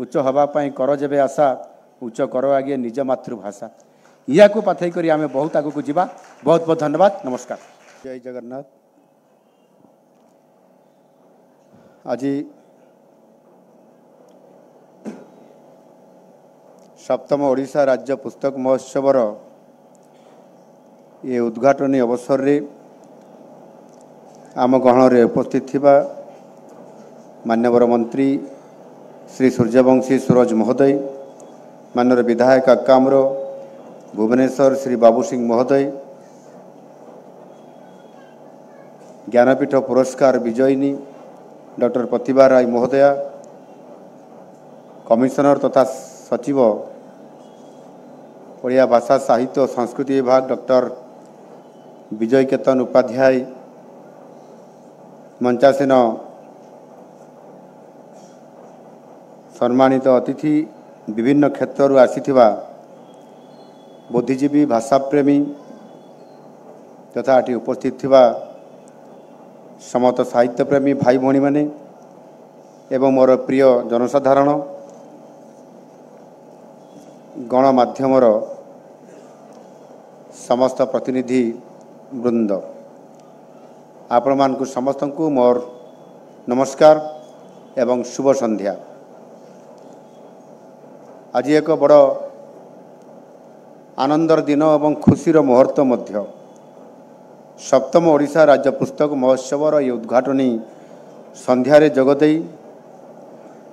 उच्च हवापाई कर जेबे आशा उच्च कर आगे निज मातृभाषा या को पाथई करी आमे बहुत आगु को जीवा। बहुत बहुत धन्यवाद। नमस्कार। जय जगन्नाथ। आज सप्तम ओडिशा राज्य पुस्तक महोत्सवर ये उद्घाटनी अवसर रे आम गहन रे उपस्थित थिबा मान्यवर मंत्री श्री सूर्यवंशी सूरज महोदय, माननीय विधायक अकाम्र भुवनेश्वर श्री बाबू सिंह महोदय, ज्ञानपीठ पुरस्कार विजयिनी डॉक्टर प्रतिभा राय महोदया, कमिशनर तथा सचिव ओडिया भाषा साहित्य और संस्कृति विभाग डॉक्टर विजय केतन उपाध्याय, मंचासीन सम्मानित अतिथि, विभिन्न क्षेत्रु आसीथिबा बुद्धिजीवी भाषाप्रेमी तथा एटी उपस्थित थिबा समस्त साहित्य प्रेमी भाई भौणी माने एवं मोर प्रिय जनसाधारण गणमाध्यमर समस्त प्रतिनिधि वृंद, आपण मानकु समस्त को मोर नमस्कार एवं शुभ संध्या। आज एक बड़ आनंदर दिन एवं खुशीर मुहूर्त मध्य सप्तम ओडिशा राज्य पुस्तक महोत्सवर ये उद्घाटनी संध्यारे जगदे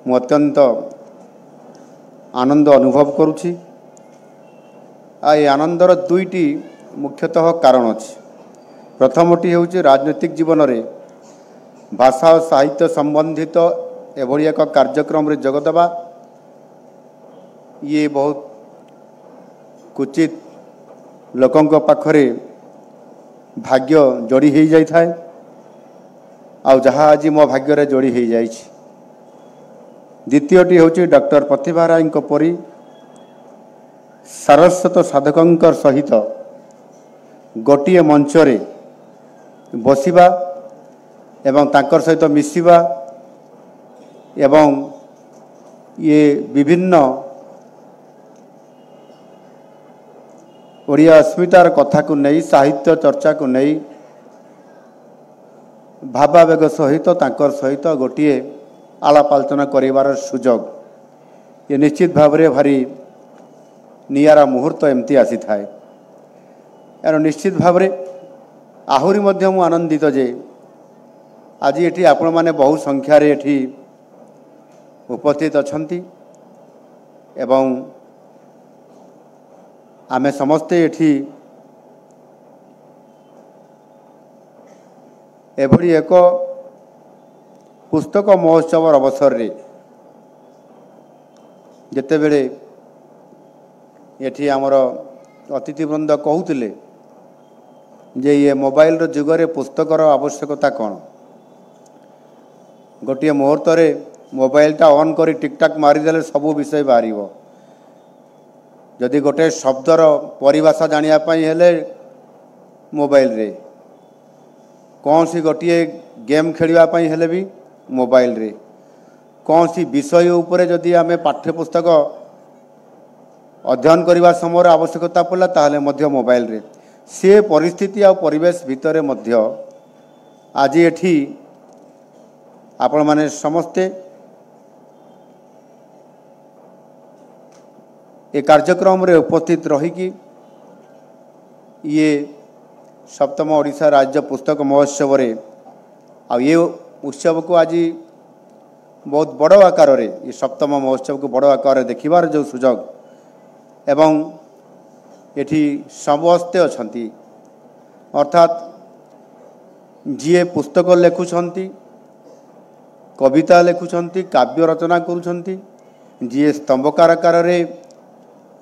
मु अत्यंत आनंद अनुभव करुछि। ये आनंदर दुईटी मुख्यतः कारण अछि। प्रथमटी होछि राजनीतिक जीवन रे भाषा और साहित्य संबंधित एभली एक कार्यक्रम रे जगदबा ये बहुत कुचित लोकों पाखरे भाग्य जोड़ी हो जाए थाए आउ जहाँ आज मो भाग्य रे जोड़ी हो जाए। द्वितीयटी होछि डॉक्टर प्रतिभा राय परी सारस्वत साधकों सहित गोटे मंचरे बसिबा एवं तांकर सहित मिसिबा एवं ये विभिन्न ओडिया अस्मितार कथा को नहीं साहित्य चर्चा को नहीं भावावेग सहित तांकर सहित गोटे आलाप आलोचना करिवार सुजोग ये निश्चित भाव रे भारी नियारा मुहूर्त एमती आसी थाए। यार निश्चित भाव रे आहुरी मध्य मु आनंदित जे आज एठी आपण माने बहु संख्या रे एठी उपस्थित अछंती एवं आमे समस्ते एठी एभली एक पुस्तक महोत्सव अवसर रे जेते बेले एठी आमर अतिथिवृंद कहूतिले जे ये मोबाइल रो जुगरे पुस्तकर आवश्यकता कौन। गोटे मुहूर्त रे मोबाइलटा ऑन करी टिकटाक मारिदेले सबू विषय बाहरिबो। जदि गोटे शब्दर परिभाषा जानिया पाई हेले मोबाइल रे, कौन सी गोटे गेम खेलिया पाई हेले भी मोबाइल रे, कौन सी विषय उपरे जदि आमे पाठ्यपुस्तक अध्ययन करने समय आवश्यकता पड़ा ताहले मध्य मोबाइल रे से परिस्थिति आ परिवेश भितर मध्य आज एठी आपण माने समस्ते ए कार्यक्रम रे उपस्थित रही कि ये सप्तम ओडिशा राज्य पुस्तक महोत्सव रे आ ये उत्सव को आज बहुत बड़ आकार रे ये सप्तम महोत्सव को बड़ आकार देखिबार जो सुजोग एवं एठी समस्ते अछंती अर्थात जीए पुस्तक लेखुछंती, कविता लेखुछंती, काव्य रचना करुछंती, जीए स्तंभकार आकार रे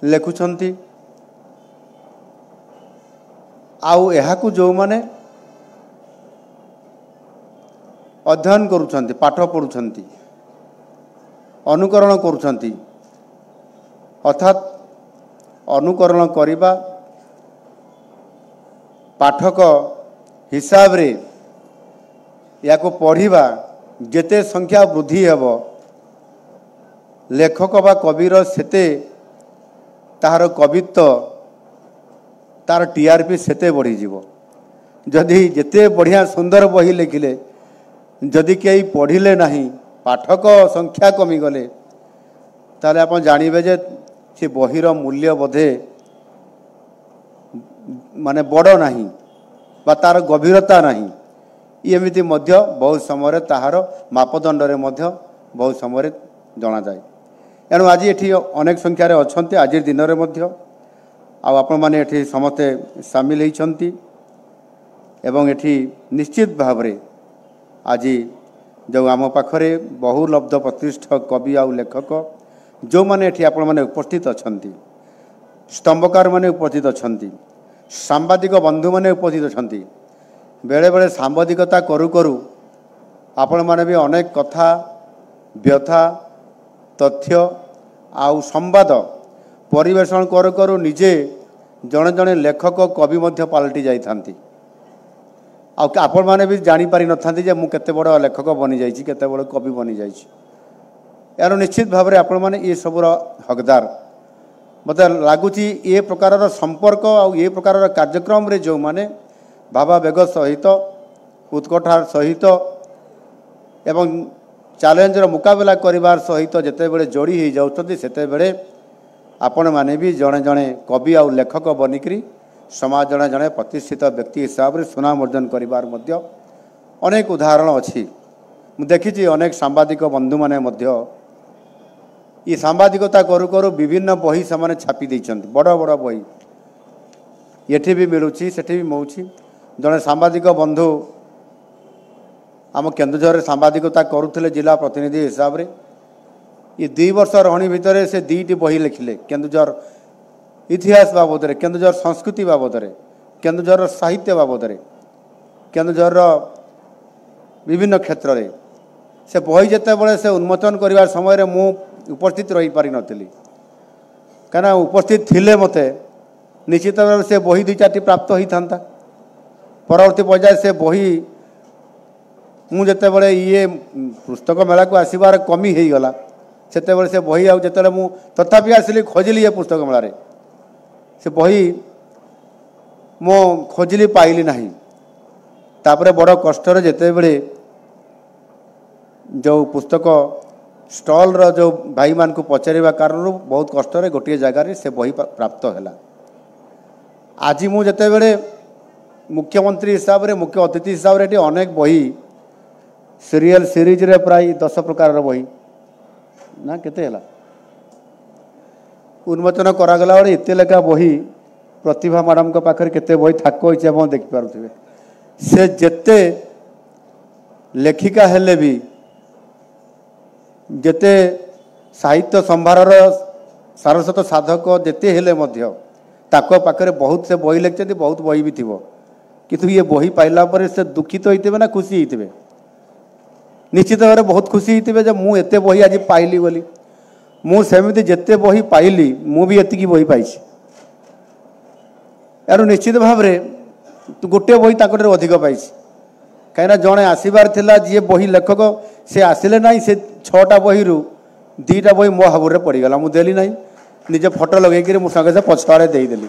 लेखुछंती आउ एहाकु जो माने अध्ययन करुछंती, पाठ पढुछंती, अनुकरण करुछंती अर्थात अनुकरण करिबा पाठक हिसाब रे या को पढ़िबा जेते संख्या वृद्धि हेबो लेखक बा कविर सेते तार कवित्व तार टीआरपी सेते बढ़ी जीवो जदि जेते बढ़िया सुंदर बही लिखिले जदि कई पढ़िले नहीं पाठक संख्या कमी गले ताले आप जानवे जे से बहीर मूल्य बोधे माने बड़ नहीं बा तार गभीरता नहीं एमती बहुत समय ताहार मापदंड रे बहुत समय जना जाए एणु आज ये अनेक संख्यार अच्छा आज दिन में आपण मैंने ये समस्ते सामिल होती एवं ये निश्चित भाव आज जो आम पाखरे बहुलब्ध प्रतिष्ठ कवि आउ लेखक जो मैंने ये आपण मैंने उपस्थित अच्छा स्तंभकार मैंने उपस्थित अच्छा सांबादिक बंधु मैंने उपस्थित अच्छा बेले बेले सांबादिकता करू करू आपण मैंने भी अनेक कथा व्यथा तथ्य आउ संवाद परिवेषण करू करू निजे जड़े जड़े लेखक कवि पलटि जाती आपण मैंने भी जानीपारी नथांती जे मु केते बड़ लेखक बनी जाइछि केते बड़ कवि बनी जाइछि यार निश्चित भाव में आपण मैंने ये सबूर हकदार मत लगुच ये प्रकार संपर्क आ प्रकार कार्यक्रम रे जो माने भावावेग सहित उत्कठार सहित एवं चैलेंजर मुकाबला करिवार सहित जेते बेले जोड़ी हो जाउछथि सेते बेले आपण माने भी जड़े जड़े कवि आउ लेखक बनिकरी समाज जड़े जड़े प्रतिष्ठित व्यक्ति हिसाब से सुनाम अर्जन करिवार मध्य अनेक उदाहरण अच्छी मु देखी अनेक सांबादिक बंधु माने मध्य ये सांबादिकता करू करू विभिन्न बही से छापी देइछन्ति बड़ बड़ बही ये भी मिलूँ से भी मिलूँ जड़े सांबादिक बंधु आम केन्दुझर सांबादिकता करुले जिला प्रतिनिधि हिसाब से ये 2 वर्ष रही भितर से 2टी बही लिखिले केन्दुझर इतिहास बाबद केन्दुझर संस्कृति बाबद केन्दुझर साहित्य बाबद केन्दुझर विभिन्न क्षेत्र में से बही जिते बड़े से उन्मोचन करने समय मु उपस्थित रही पारि नथिली कहीं उपस्थित थिले मते निश्चित भाव से बही 2-4टी प्राप्त होता परवर्ती पर्याय से बही मुझे बड़े ये पुस्तक मेला को आसबार कमी हो गला से बही आते मु तथापि आसिली खोजिली ये पुस्तक मेल से बही मो खोजिली पाइली नहीं तापर बड़ कष्ट जिते बड़े जो पुस्तक स्टॉल रो जो भाई मान को पचारिबा कारण बहुत कष्ट गोटे जगार से बही प्राप्त है आज मुझे बड़े मुख्यमंत्री हिसाब से मुख्य अतिथि हिसाब से अनेक बही सीरियल सीरीज रे प्राय 10 प्रकार बही ना केते उन्मोचन करागला बेले एते लेखा बही प्रतिभा मैडम को पाखर केते बही थाक होइछ आप देखि पारुथिबे से जेते लेखिका हेले भी जेते साहित्य संभार सारस्वत साधक जेते हेले मध्य ताको पाखरे बहुत से बही लिखते बहुत बही भी थिबो किंतु ये बही पाइला पर से दुखित होइतिबे ना खुशी होइतिबे निश्चित भाव बहुत खुशी होइतिबे जे मु एते बही आज पाइली बोली मु सेमिति जेते बही पाइली मु भी एतिकी बही पाइछि यार निश्चित भाव में गोटे बही ताकटे अधिक पाइछि कहीं जड़े आसबार थिला जी बही लेखक से आसिले ना से 6टा बही 2टा बही मो हाबुरे पड़गला मुझे देली ना निजे फोटो लगे मो संगे से पछुआड़े देदेली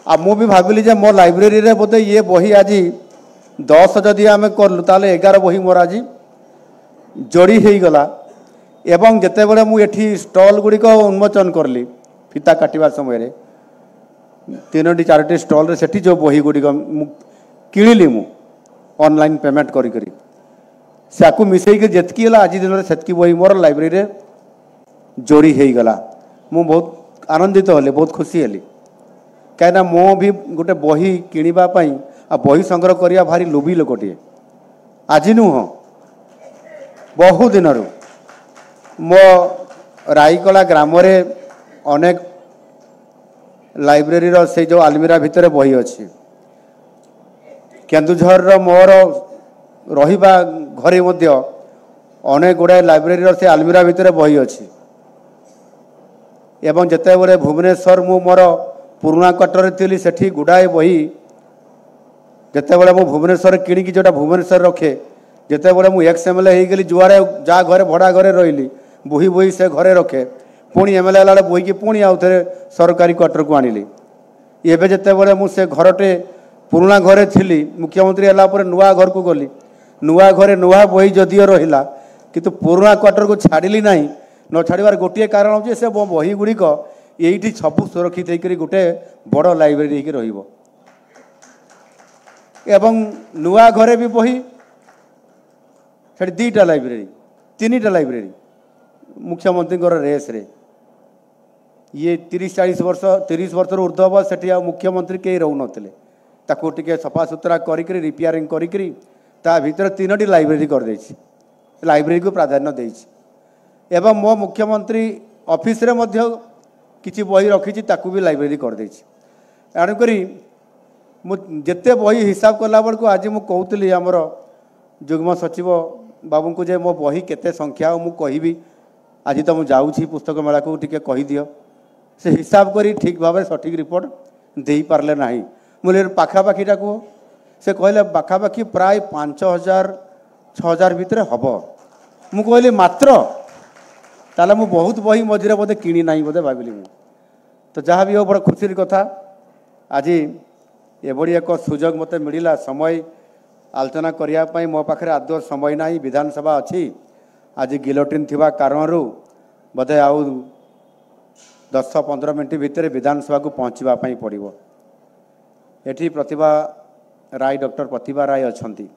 आ मु भी भाविली जे मो लाइब्रेरी रे बोधे ये बही आज 10 जदि आम कलु ताले 11 बही मोर आज जोड़ी हो गला एवं जिते बड़े मुझे स्टल गुड़िक उन्मोचन करली फिता काटिबार समय 3-4टी स्टल रे सेठी जो बही गुड़िक किणिली मु ऑनलाइन पेमेंट करी से आपको मिसेक जितकी आज दिन में सेतकी बही मोर लाइब्रेरी रे जोड़ी हो गला मु बहुत आनंदित हली बहुत खुशी हली कहीं मो भी गोटे बही किणवाई आ बही संग्रह करिया भारी लोभी लोकटे आज नुह बहु दिन मो राईकला ग्राम रे अनेक लाइब्रेरी रो से जो आलमीरा भितर बही अच्छी केन्दुझर मोर रहिबा घरे मध्य अनेक गुड़ाए लाइब्रेरी से आलमीरा भितर बही अच्छी एवं जिते बड़े भुवनेश्वर मु मोर पुराणा क्वार्टर थी सेठी गुड़ाए बही जिते बड़े मु भुवनेश्वर किणिकी जोटा भुवनेश्वर रखे जिते बड़े मु XML हो गली जुआरे जा घरे भड़ा घरे रही बोही बोही से घरे रखे पुणी एम एल ए बोही की पुणी आउ थे सरकारी क्वार्टर को आनिली एवं जिते बड़े मुझे घरटे पुराणा घरे थी मुख्यमंत्री है नुआ घर को गली नुआ घरे नुआ बही जदिव रहा किंतु पुराणा क्वार्टर को छाड़ी ना न छाड़ार गोटे कारण हो से बही गुड़िक ये सब सुरक्षित होकर गोटे बड़ लाइब्रेरी हो एवं नुआ घरे भी बही से दीटा लाइब्रेरी तीन लाइब्रेरी मुख्यमंत्री रेस रे ये 30-40 वर्ष 30 वर्ष ऊर्ध्व हम से मुख्यमंत्री कहीं रोन टे सफा सुतरा करी रिपेयरिंग करी भितर 3टी लाइब्रेरी कर देछि लाइब्रेरी को प्राधान्य देछि एवं मो मुख्यमंत्री ऑफिस रे मध्य किछि बही रखी ताकू भी लाइब्रेरी कर देछि एणुक जिते बही हिसाब कला बेल को आज मुझे कहूली आमर जुग्म सचिव बाबू को जे मो बही केते संख्या मु कहबी आज तो मुझे जाऊँगी पुस्तक मेला को टिके कही दियो से हिसाब करी ठीक भाव सठिक रिपोर्ट दे पारे ना मुझे पाखापाखीटा कह से कहले पाखापाखी प्राय 5,000-6,000 भितर हम मु कहली मात्र ताले मु बहुत बही मझे बोधे किणी ना बोधे भाविली मु तो जहाँ भी हो बड़ा खुशी कथा आज एभली एक सुजोग मत मिला समय आलोचना करने मो पाखे आदौ समय ना विधानसभा अच्छी आज गिलोटिन थिबा कारणरू बोधे आउ 10-15 मिनट भितर विधानसभा को पहुँचापी पड़ो एठी प्रतिभा राय डॉक्टर प्रतिभा राय अच्छी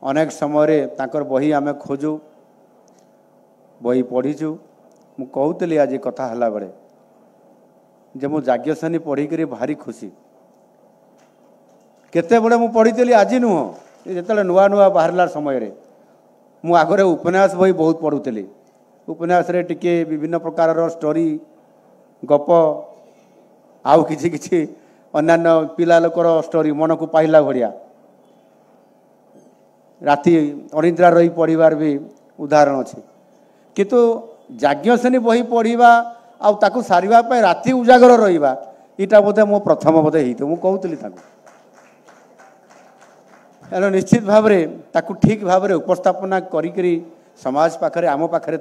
अनेक समय तांकर बही आमे खोजु बही पढ़ीचु मु कहूली आज कथा हला बेले जे मु जाज्ञसेनी पढ़ी भारी खुशी केते बड़े मु पढ़ी आज नुह जिते नुआ नुआ बाहर समय रे मु आगरे उपन्यास बही बहुत पढ़ुली उपन्यास रे टिके विभिन्न प्रकार स्टोरी गप आउ किछि किछि अन्यान्य पिला लोकर स्टोरी मन को पाइला भड़िया राति अनिद्रा रही पढ़ार भी उदाहरण अच्छी किंतु जाज्ञसेनी बही पढ़ा आउ ताकू सारिबा राति उजागर रहिबा इटा बोधे मो प्रथम बोधे ही मु कहूली एनो निश्चित भाव ताकू ठीक भाव उपस्थापना करी समाज पाखरे आम पाखरे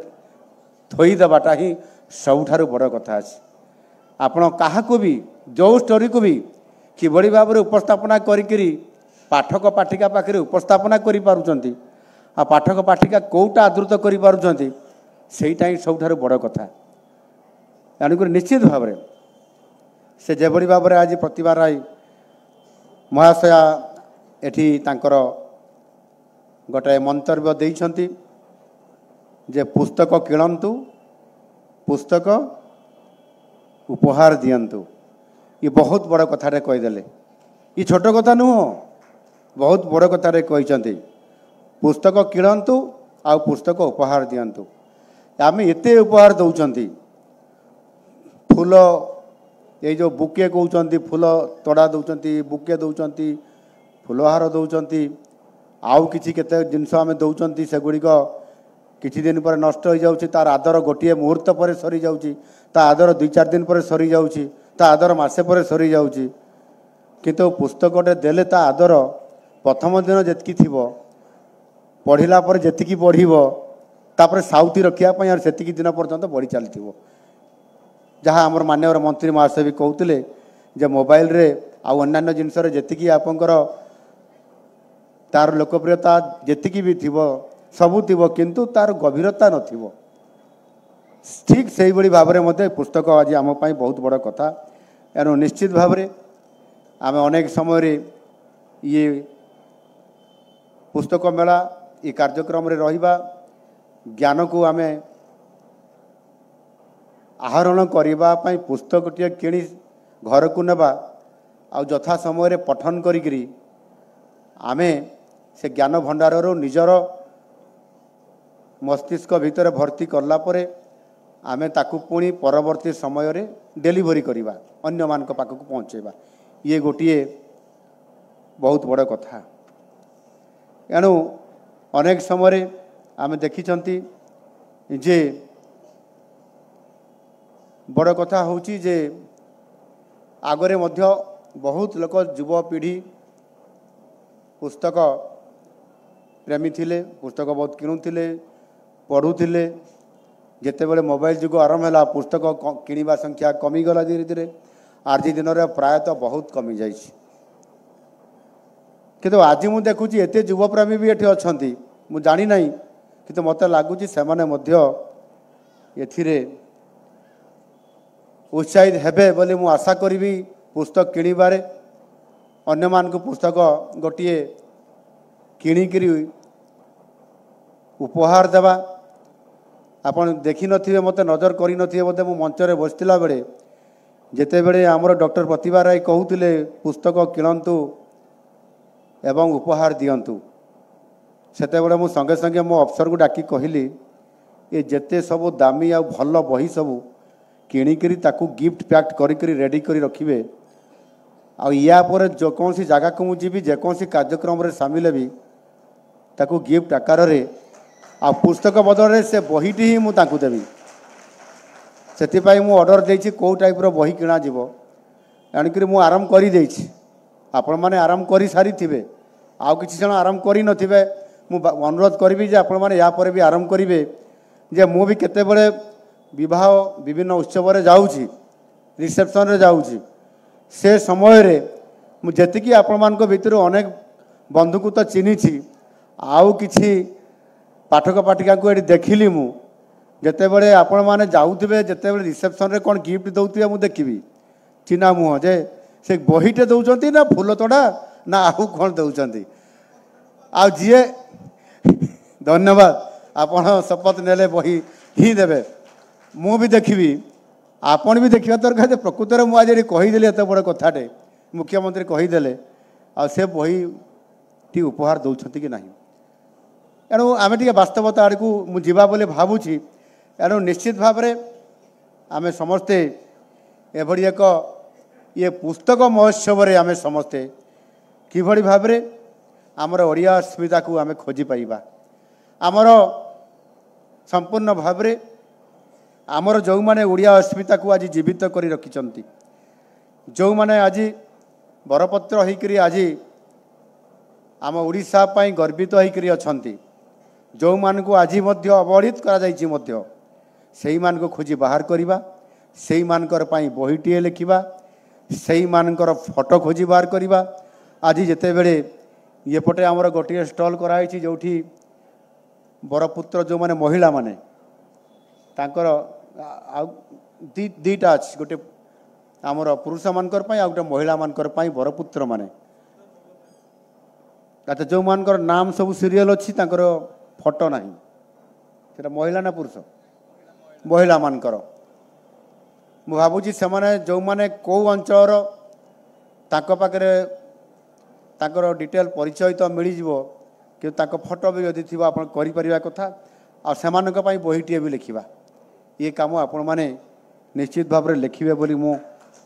थोईदेवाटा ही सबुठारु बड़ कथा अच्छे आपण क्या भी जो स्टोरी को भी किभली भाव उपस्थापना करी पाठक पाठिका पाखे उपस्थापना कर पारुचंती आ पाठक पाठिका कोटा आदृत कर पारुचंती सेटा ही सबुठारु बड़ कथा तेणुक निश्चित भाव से जेभली भाव आज प्रतिभा राय महाशया एठी तांकर गोटे मंतव्य देइछंती जे पुस्तक किणंतु पुस्तक उपहार दियंतु ये बहुत बड़ कथाटे कहीदेले ये छोट कथा नुह बहुत बड़ कथाटे कही पुस्तक किणंतु आ पुस्तक उपहार दियंतु आम एते उपहार दौरान फूल ये जो बुके कहते फूल तड़ा दौरान बुके दौरान फूलहार दौरान आउ किसी केते जिनस आम दौरान से गुड़िक किछि दिन पर नष्ट हो जाउछि तार आदर गोटे मुहूर्त पर सरी जाउछि ता आदर 2-4 दिन पर सरी जाउछि ता आदर मासे पर सरी जाउछि किंतु पुस्तकटे देले ता आदर प्रथम दिन जेतकी थिबो पढ़िला पर जेतिकी बढ़िबो तापर साउथी रखिया पई और सेतिकी दिन पर्यंत बढ़ी चलथिबो जहाँ आमर माननीय मंत्री महाशय भी कहते जे मोबाइल रे आ अन्य जिनस जेतिकी आपंकर तार लोकप्रियता जेतिकी भी थिबो सबू थी किंतु तार गभीरता नथिबो ठीक से भाव में पुस्तक आज आम बहुत बड़ कथा एणु निश्चित भाव आम अनेक समय ये पुस्तक मेला ये कार्यक्रम रे रहिबा ज्ञान को आम आहरण करने पुस्तक टे कि घर को नेबा आ यथा समय पठन करी आमे से ज्ञान भंडार निजर मस्तिष्क भितर भर्ती करला परे आमे ताकू पुणी परवर्ती समय रे डेलीवरी करवा अन्य मान पाखक पहुँचेबा ये गोटे बहुत बड़ कथा एणु अनेक समय आमे देखिछंती जे बड़ कथा होची जे आगरे मध्य बहुत लोक युवपीढ़ी पुस्तक प्रेमी थिले पुस्तक बहुत किणुथिले पढ़ुले जितेबले मोबाइल जुग आरंभ है पुस्तक किणवा संख्या कमीगला धीरे धीरे आज दिन में प्रायतः बहुत कमी जा किंतु आज मुझे देखुची एत युवप्रेमी भी ये अच्छा मुझे जानी ना कि मत लगुच से उत्साहित हेबे बोली मु आशा करी पुस्तक किणवारे अन्य मान पुस्तक गोटे किणिकी उपहार देवा आपन देखी नथिबे मते नजर करी नथिबे बोधे मु मंचरे बसतिला बेले जेते बेले आमर डॉक्टर प्रतिभा राय कहूतिले पुस्तक किणंतु एवं उपहार दियंतु सेते बेले मु संगे संगे मो अफसर को डाकी कहली ये जेते सब दामी आ भल बही सब किणिकी ताकू गिफ्ट पैक्ट करी रेडी करी रखिबे आ या पर जो कौन सी जगह को मुझे जेकोसी कार्यक्रम रे शामिल भी ताकू गिफ्ट आकार रे आ पुस्तक बदल से बहीटी ही मुझे देवी से मु ऑर्डर देछि को टाइप रो बही किणा जीवो एणुकरी मु आरंभ करी देछि आपण माने आरंभ करी सारी थिबे आउ किछि जण आरंभ करी नथिबे मु अनुरोध करबी जे आपण माने या पर भी आरंभ करिवे जे मु भी केते बळे विवाह विभिन्न उत्सव रे जाउछि रिसेप्शन रे जाउछि से समय रे मु जेतिकी आपण मानको भितर अनेक बंधु को तो चिन्ही छी आउ किछि पाठक पाठिका को ये देखिली मु जिते बड़े आपण मैंने जाऊे जिते बड़े रिसेप्शन रे कौन गिफ्ट दौथे मुझे देखी चिन्हा मुह जे से बहीटे दौरान ना फूल तोड़ा ना आउ कौन दौरान आ जीए धन्यवाद आपण शपथ नेले बही ही देवे मु भी देखी आपण भी देखा दरकार प्रकृत में मुझे कहीदेली एत बड़ कथाटे मुख्यमंत्री कहीदेले आ से बही टी उपहार दौरान कि नहीं एणु आम टे बास्तवता आड़ को मुझे भावुची एणु निश्चित भाव आम समस्ते एभली एक ये पुस्तक महोत्सव रे आम समस्ते किभली भाव आमर ओडिया अस्मिता को आम खोजी पाइबा आमर संपूर्ण भाव आमर जो माने ओडिया अस्मिता को आज जीवित करी रखिछंती जो माने आज बरपत्र होइकरी आज आम ओडिशा पई गर्वित होइकरी अछंती जो मान को आज अवहेलित करा से मान को खोजी बाहर करवा से मानकर बहीटे लिखा से मानकर फोटो खोजी बाहर करवा आज जिते बड़े ये पटे आमर गोटे स्टल कराई जो बरपुत्र जो माने महिला माने तांकर दीटा अच्छी गोटे आमर पुरुष मानकर आ गोटे महिला मानकर बरपुत्र माने जो मानकर नाम सब सीरियल अच्छी तांकर फोटो ना से महिला ना पुरुष महिला मानकर मु भावुची से माने जो माने को अंचल ताको पाखरे ताकर डिटेल परिचय तो मिल जिवो कि ताको फोटो भी यदि थिबा आपण करि परिबा कथा आ सेमानक पई बहीटिए भी लिखिबा ये काम आपण माने निश्चित भाव रे लिखिबे बोली मु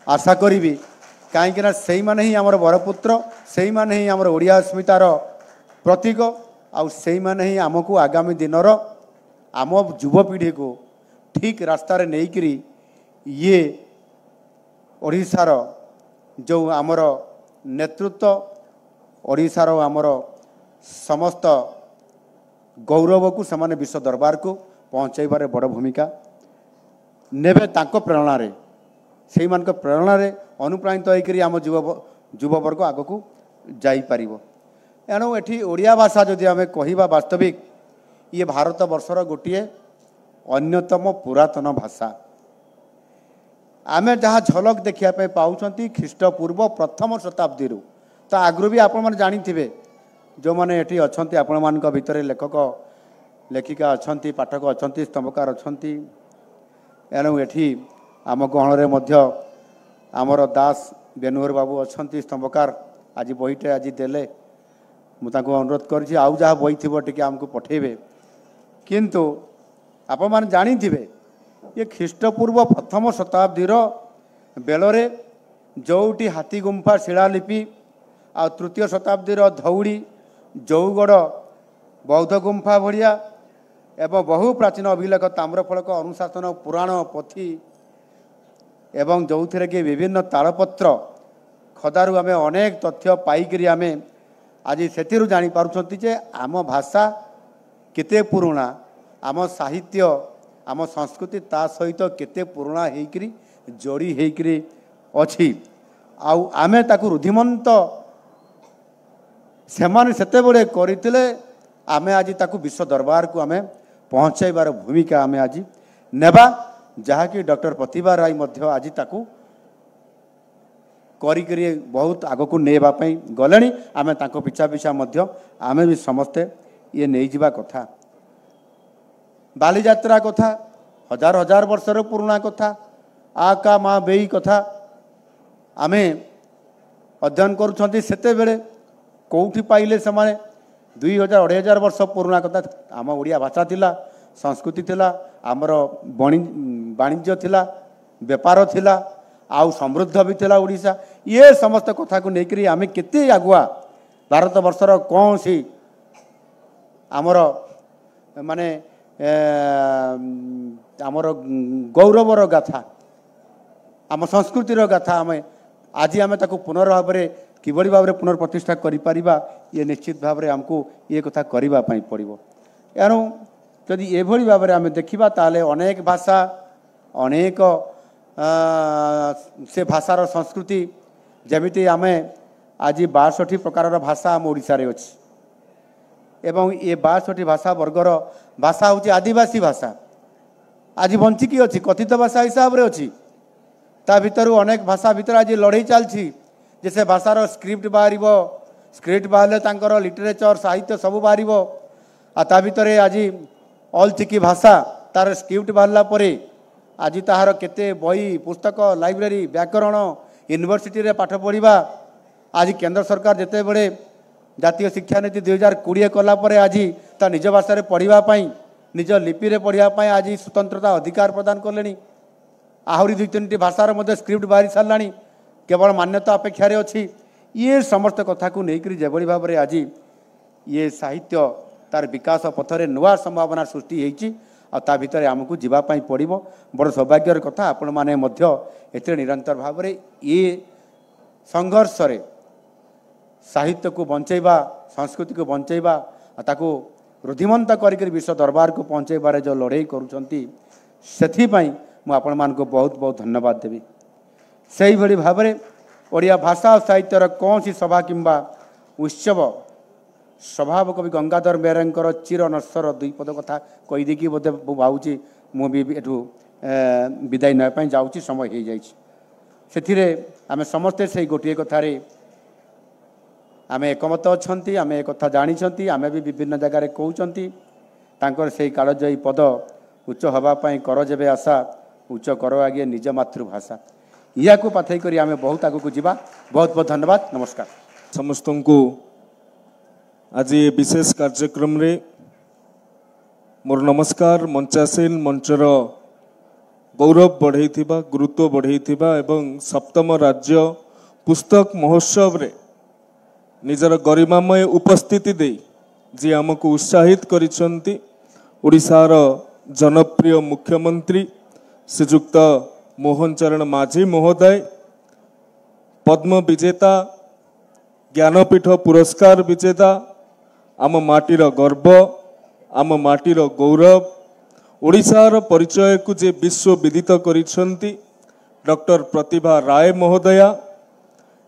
आशा करिवि काहेकि ना सेही माने ही हमर बरपुत्र सेही माने ही हमर ओडिया अस्मितार प्रतीक आउ से माने ही आमको आगामी दिनर आम युवपीढ़ी को ठीक रास्ता रे नहींकरी ये ओडिशार जो आमर नेतृत्व ओडिशार आमर समस्त गौरव को समान विश्व दरबार को पहुँचाइबार बड़ भूमिका नेबे तांको प्रेरणा रे से मान प्रेरणा रे अनुप्राणित होकर आम युववर्ग आग को जाई पारिबो एणु एठी ओडिया भाषा जदि आम कहवा वास्तविक ये भारत वर्षर गोटे अन्यतम पुरातन भाषा आम जहाँ झलक देखा पाँच ख्रीष्टपूर्व प्रथम शताब्दी तो आगु भी आपण मैंने जानी जो मैंने ये अच्छा आपण मान भितर लेखक लेखिका अच्छा पाठक अच्छा स्तंभकार अच्छा एणु एठी आम गहण में आमर दास बेनुहर बाबू अच्छा स्तंभकार आज बहीटे आज देले मुझे अनुरोध करी आउ जहाँ बही थी टे आमको पठेबे किंतु आपण मैंने जानी थे ये ख्रीष्टपूर्व प्रथम शताब्दी बेलरे जोटी हाथी गुंफा शिलालिपि आ तृतीय शताब्दी धौड़ी जौगढ़ बौद्ध गुंफा भाया एवं बहु प्राचीन अभिलेख ताम्रफलक अनुशासन पुराण पोथी एवं जो थे कि विभिन्न तालपत्र खदारू आम अनेक तथ्य पाइक आम आज से जापार आम भाषा केते पुराणा आम साहित्य आम संस्कृति ता सहित केते पुराणा होकरी जोड़ी होकरी अच्छी आमे ताकू रुधिमंत सेमाने सेते बड़े करथिले आमे आज ताकू विश्व दरबार को आमे पहुँचाइबार भूमिका आमे आज नेबा जहाँकि डॉक्टर प्रतिभा राय मध्य आज ताकू करी बहुत आग को नेबा पई गलेनी आमे ताको पिछा पिछा मध्य आमे भी समस्ते ये नहीं जीवा कथा बाली यात्रा कथा हजार हजार वर्षर पुराणा कथा आ का माँ बेई कथा आमे अध्ययन करुछंती सेते बेले कोठी पाइले समाने 2000-2500 वर्ष पुराणा कथा आम ओडिया भाषा थिला संस्कृति थिला आमर वाणिज्य थिला व्यापार थिला आउ समृद्ध भी थिला ओडिशा ये समस्त कथा को लेकर आमे केते आगुआ भारत वर्षर कौन सी आमर माने आमर गौरवर गाथा आम संस्कृतिर गाथा आमे आज आमे ताको पुनर्भाव किभली भाव में पुनर्प्रतिष्ठा करिपारिबा ये निश्चित भाव में आमको ये कथा करिबा पई पड़िबो एणु जदि एभली भाव में आमे देखिबा ताले अनेक भाषा अनेक से भाषार संस्कृति जमिति आमे आज 62 प्रकार भाषा आम ओडिशा रे अछि एवं ये 62 भाषा वर्गर भाषा हूँ आदिवासी भाषा आज बंचिकी अच्छी कथित भाषा हिसाब से अच्छी ता भितर अनेक भाषा भितर आज लड़ाई चलती जैसे भाषार स्क्रिप्ट बाहर स्क्रिप्ट बाहर लिटरेचर साहित्य सब बाहर आ भितर आज ऑल चिकी भाषा तार स्क्रिप्ट बाहरला परे आज ताहार केते बही पुस्तक लाइब्रेरी व्याकरण यूनिवर्सिटी रे पाठ पढ़ा आज केंद्र सरकार जिते बड़े जातीय शिक्षा नीति 2020 कला परे आज ता निज भाषा पढ़ापी निज लिपि रे पढ़ापी आज स्वतंत्रता अधिकार प्रदान कले आहरी 2-3 भाषार मध्य स्क्रिप्ट बाहरी सारा केवल मान्यता अपेक्षा अच्छी ये समस्त कथा को लेकर जेभली भाव में आज ये साहित्य तार विकास पथरे नुआ संभावना सृष्टि होती आ भितर आमको जीवाई पड़ो बड़ सौभाग्यर कथा आपण मैंने एते निरंतर भाव में ये संघर्ष रे साहित्य को बंचेबा संस्कृति को बंचेबा ताको रुधिमंत कर विश्व दरबार को पहुँचेबार जो लड़ाई करुँच से आपण मानको बहुत बहुत धन्यवाद देवी से भली भाव में ओडिया भाषा और साहित्यर कौन सी सभा किंबा उत्सव स्वभाव कवि गंगाधर बेहरांकर चिर नश्वर 2 पद कथा कहीदेकी बोधे भावुची मुझे विदाय नापी जाऊँगी समय हो जाए आम समस्ते से गोटे कथार आम एकमत अच्छा आम एक कथा जानी आम भी विभिन्न जगार कहते से कालजयी पद उच्च हवापाई कर जेबे आशा उच्च कर आगे निज मातृभाषा या को पाथई करी आम बहुत आगू जावा बहुत बहुत धन्यवाद नमस्कार समस्त को आज ये विशेष कार्यक्रम रे मोर नमस्कार मंचासीन मंचर गौरव बढ़ई गुरुत्व बढ़ई एवं 7म राज्य पुस्तक महोत्सव रे निजर गरिमामय उपस्थिति दे जी आमको उत्साहित करिसंती ओडिशार जनप्रिय मुख्यमंत्री श्रीजुक्त मोहन चरण माझी महोदय पद्म विजेता ज्ञानपीठ पुरस्कार विजेता आम माटीर गर्व आम माटीर गौरव ओडिशार परिचय को जे विश्व विदित करिसंती डॉक्टर प्रतिभा राय महोदया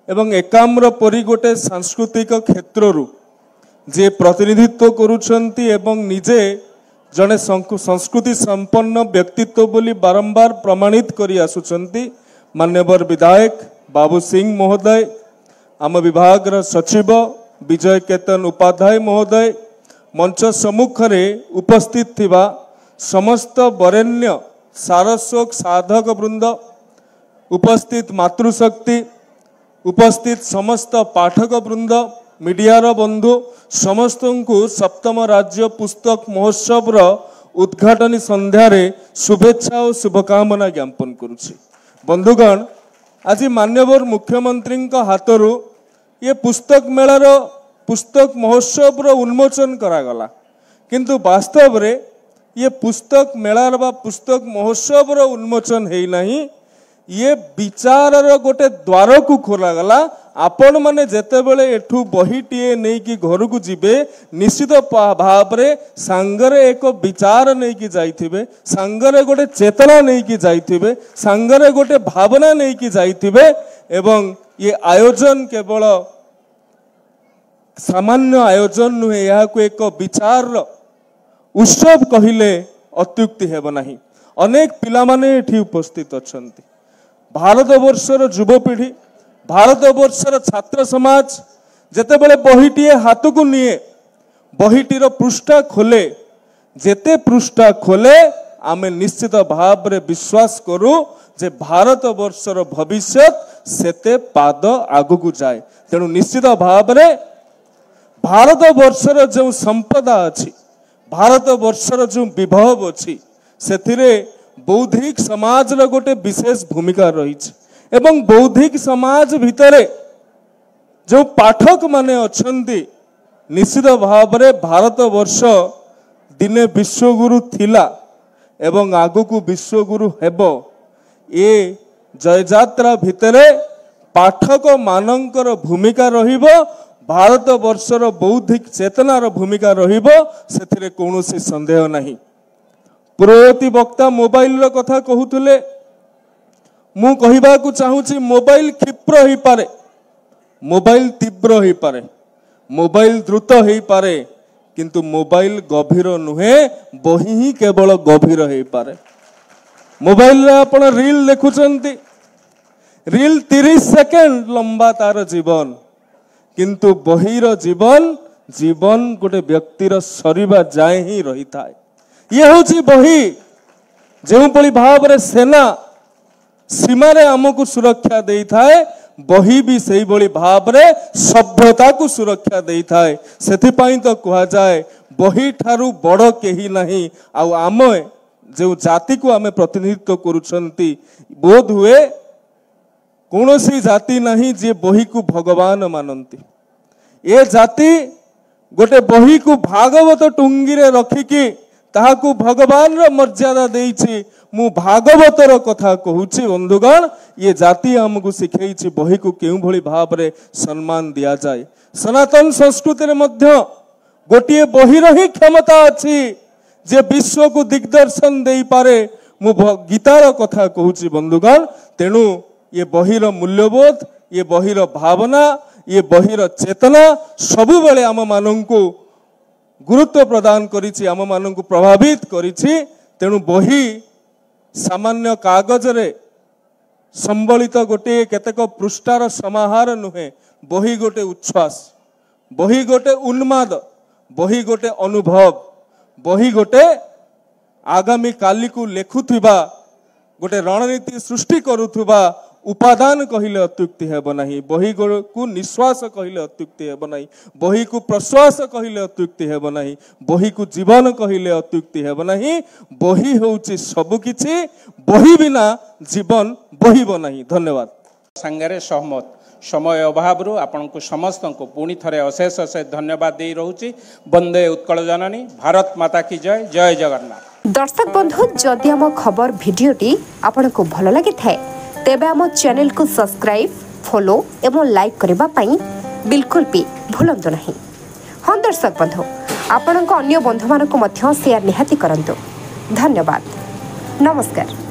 एवं एकाम्र परी गोटे सांस्कृतिक क्षेत्रु जे प्रतिनिधित्व करुछंती एवं निजे जड़े संस्कृति संपन्न व्यक्तित्व बोली बारंबार प्रमाणित करी आसुचंती मान्यवर विधायक बाबू सिंह महोदय आम विभाग सचिव विजय केतन उपाध्याय महोदय मंच सम्मुख रे उपस्थित थिबा समस्त वरेण्य सारस्वत साधक वृंद उपस्थित मातृशक्ति उपस्थित समस्त पाठक वृंद मीडियार बंधु समस्त को 7म राज्य पुस्तक महोत्सव उद्घाटनी संध्यार शुभेच्छा और शुभकामना ज्ञापन करुछि। बंधुगण आज मान्यवर मुख्यमंत्री हाथरू ये पुस्तक मेलार पुस्तक महोत्सव उन्मोचन करागला किंतु वास्तव रे ये पुस्तक मेलार बा पुस्तक महोत्सव उन्मोचन है नहीं ये विचार गोटे द्वार को खोलागला आपण माने जेतेबेले एठू बहीटीए नहीं कि घर को जीवे निश्चित भाव रे सांगरे एक विचार नहीं कि जाइथिबे, सांगरे गोटे चेतना नहीं कि जाइथिबे, सांगरे गोटे भावना नहीं कि जाइथिबे एवं ये आयोजन केवल सामान्य आयोजन नुहे, यह को एक विचार उत्सव कहिले अत्युक्ति हेब नहीं। अनेक पिला माने एठी उपस्थित अछंती। भारत वर्षर युवपीढ़ी, भारत वर्षर छात्र समाज जेतेबेले बहीटीए हाथ को निए, बहीटीर पृष्ठा खोले, जेते पृष्ठा खोले आमे निश्चित भाव रे विश्वास करू जे भारत वर्षर भविष्य सेते पाद आगु को जाए। तेणु निश्चित भाव रे भारत वर्षर जो संपदा अछि, भारत वर्षर जो विभव अछि, सेथिरे बौद्धिक समाज रो गोटे विशेष भूमिका रही एवं बौद्धिक समाज भितरे जो पाठक माने अछंती निश्चित भाव रे भारत वर्ष दिने विश्वगुरु थिला एवं आगु को विश्वगुरु हेबो। ए जययात्रा भितरे पाठक मानकर भूमिका रहिबो, भारत वर्षर बौद्धिक चेतनार भूमिका रहिबो, सेथिरे कौनसी संदेह नहीं। पूर्ववर्ती वक्ता मोबाइल रो कथा कहूतले, मु कहिबा को चाहूची मोबाइल क्षिप्र ही पारे, मोबाइल तीव्र ही पारे, मोबाइल द्रुत ही पारे, किंतु मोबाइल गभीर नुहे, बही ही केवल गभीर ही पारे। मोबाइल रे आपण रील देखुचंती, रील 30 सेकेंड लंबा तार जीवन, किंतु बहीर जीवन जीवन गोटे व्यक्तिर सरीबा जाए ही रही थाए। ये होची बही जो पली भाव रे सेना सीमारे आमको सुरक्षा दे थाए, बही भी सही बड़ी भाव रे सभ्यता को सुरक्षा दे थाए। सेथिपाई तो कहा जाए बही ठारू बड़ केही नहीं। आउ आम जो जाति को आमे प्रतिनिधित्व करुछंती, बोध हुए कौनसी जाति नहीं जे बही को भगवान मानती। ए जाति गोटे बही को भागवत टुंगी रे रखिकी ताहाकू भगवान रो मर्यादा देइछि। मु भागवतर कथा कहूछि बंधुगण, ये जाति हमको शिखैछि बही को केउ भली भाव रे सम्मान दिया जाए। सनातन संस्कृति रे मध्य गोटिए बही ही क्षमता अछि जे विश्व को दिग्दर्शन देई पारे। मु गीतार कथा कहूछि बंधुगण। तेणु ये बहीर मूल्यबोध, ये बहीर भावना, ये बहीर चेतना सबु बेले आम मानंकु गुरुत्व प्रदान करिछि, आम मानंकु प्रभावित करिछि। तेणु बही सामान्य कागज रे संबलित गोटे केतेक पृष्ठार समाहार नुहे, बही गोटे उच्छ्वास, बही गोटे उन्माद, बही गोटे अनुभव, बही गोटे आगामी काली को लेखुथिबा, गोटे रणनीति सृष्टि करुथिबा उपादान कहिले अत्युक्ति हेब नहीं। बही को निश्वास कहिले अत्युक्ति हेब नहीं, बही को प्रश्वास कहिले अत्युक्ति हेब नहीं, बही को जीवन कहिले अत्युक्ति हेब नहीं। बही होउची सब किछि, बही बिना जीवन बहिब नहीं। धन्यवाद। संगरे सहमत। समय अभाव रु आपनको समस्त को पुणी थरे अशेष अशेष धन्यवाद दे रहुची। वंदे उत्कल जननी, भारत माता की जय। जय जगन्नाथ। दर्शक बंधु, जदि आम खबर भिडियोटी आपनको भल लगी थाए तेबे आम चैनल को सब्सक्राइब, फॉलो एवं लाइक करबा पई बिल्कुल भी भूलंतु नहीं। हाँ दर्शक बंधु, आपणक अन्य बंधु मानक मध्य शेयर निहाती करंतु। धन्यवाद। नमस्कार।